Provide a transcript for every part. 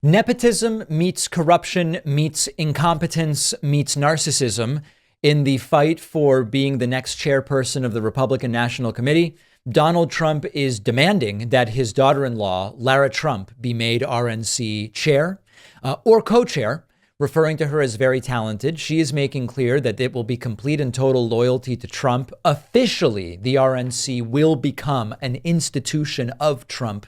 Nepotism meets corruption meets incompetence meets narcissism in the fight for being the next chairperson of the Republican National Committee. Donald Trump is demanding that his daughter-in-law, Lara Trump, be made RNC chair or co-chair, referring to her as very talented. She is making clear that it will be complete and total loyalty to Trump. Officially, the RNC will become an institution of Trump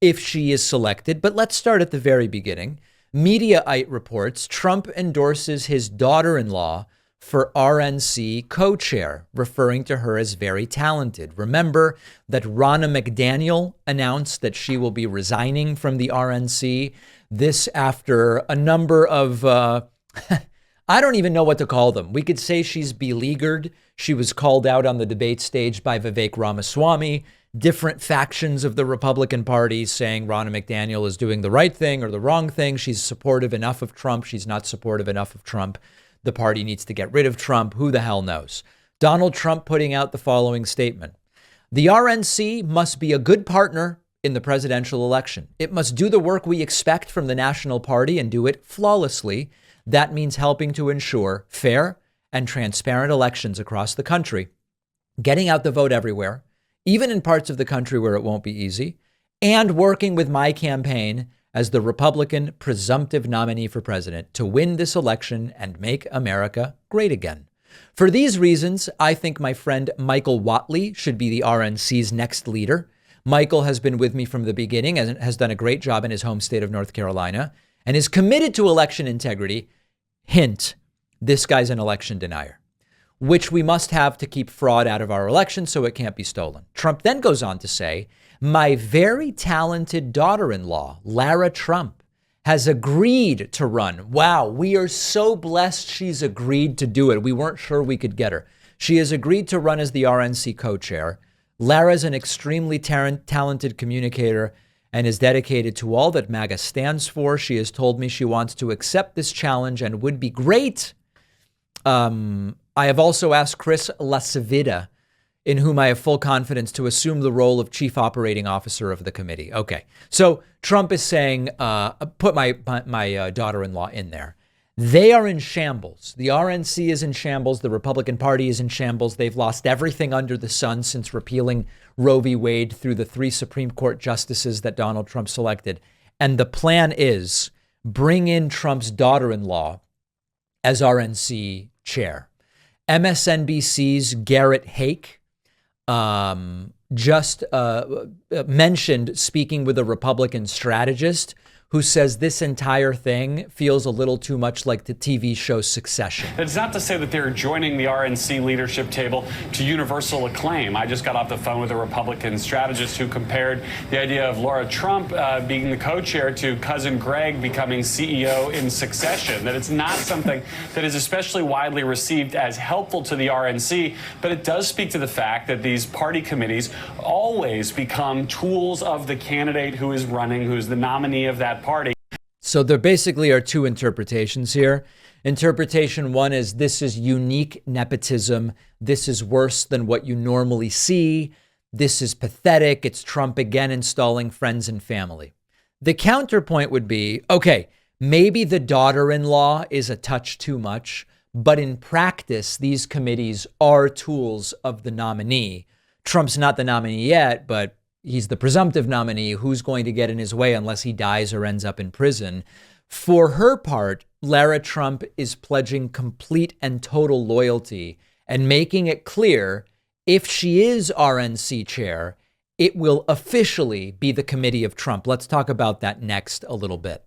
if she is selected. But let's start at the very beginning. Mediaite reports Trump endorses his daughter-in-law for RNC co-chair, referring to her as very talented. Remember that Ronna McDaniel announced that she will be resigning from the RNC. This after a number of, I don't even know what to call them. We could say she's beleaguered. She was called out on the debate stage by Vivek Ramaswamy. Different factions of the Republican Party saying Ronna McDaniel is doing the right thing or the wrong thing. She's supportive enough of Trump. She's not supportive enough of Trump. The party needs to get rid of Trump. Who the hell knows? Donald Trump putting out the following statement. The RNC must be a good partner in the presidential election. It must do the work we expect from the national party and do it flawlessly. That means helping to ensure fair and transparent elections across the country, getting out the vote everywhere, even in parts of the country where it won't be easy, and working with my campaign as the Republican presumptive nominee for president to win this election and make America great again. For these reasons, I think my friend Michael Whatley should be the RNC's next leader. Michael has been with me from the beginning and has done a great job in his home state of North Carolina and is committed to election integrity. Hint, this guy's an election denier, which we must have to keep fraud out of our election so it can't be stolen. Trump then goes on to say, my very talented daughter-in-law, Lara Trump, has agreed to run. Wow, we are so blessed she's agreed to do it. We weren't sure we could get her. She has agreed to run as the RNC co-chair. Lara's an extremely talented communicator and is dedicated to all that MAGA stands for. She has told me she wants to accept this challenge and would be great. I have also asked Chris LaCivita, in whom I have full confidence, to assume the role of chief operating officer of the committee. Okay, so Trump is saying, put my daughter-in-law in there. They are in shambles. The RNC is in shambles. The Republican Party is in shambles. They've lost everything under the sun since repealing Roe v. Wade through the 3 Supreme Court justices that Donald Trump selected. And the plan is bring in Trump's daughter-in-law as RNC chair. MSNBC's Garrett Hake just mentioned speaking with a Republican strategist who says this entire thing feels a little too much like the TV show Succession. It's not to say that they're joining the RNC leadership table to universal acclaim. I just got off the phone with a Republican strategist who compared the idea of Lara Trump being the co-chair to cousin Greg becoming CEO in Succession, that it's not something that is especially widely received as helpful to the RNC, but it does speak to the fact that these party committees always become tools of the candidate who is running, who is the nominee of that party. So there basically are two interpretations here. Interpretation one is this is unique nepotism. This is worse than what you normally see. This is pathetic. It's Trump again installing friends and family. The counterpoint would be, okay, maybe the daughter-in-law is a touch too much, but in practice, these committees are tools of the nominee. Trump's not the nominee yet, but he's the presumptive nominee. Who's going to get in his way unless he dies or ends up in prison? For her part, Lara Trump is pledging complete and total loyalty and making it clear if she is RNC chair, it will officially be the committee of Trump. Let's talk about that next a little bit.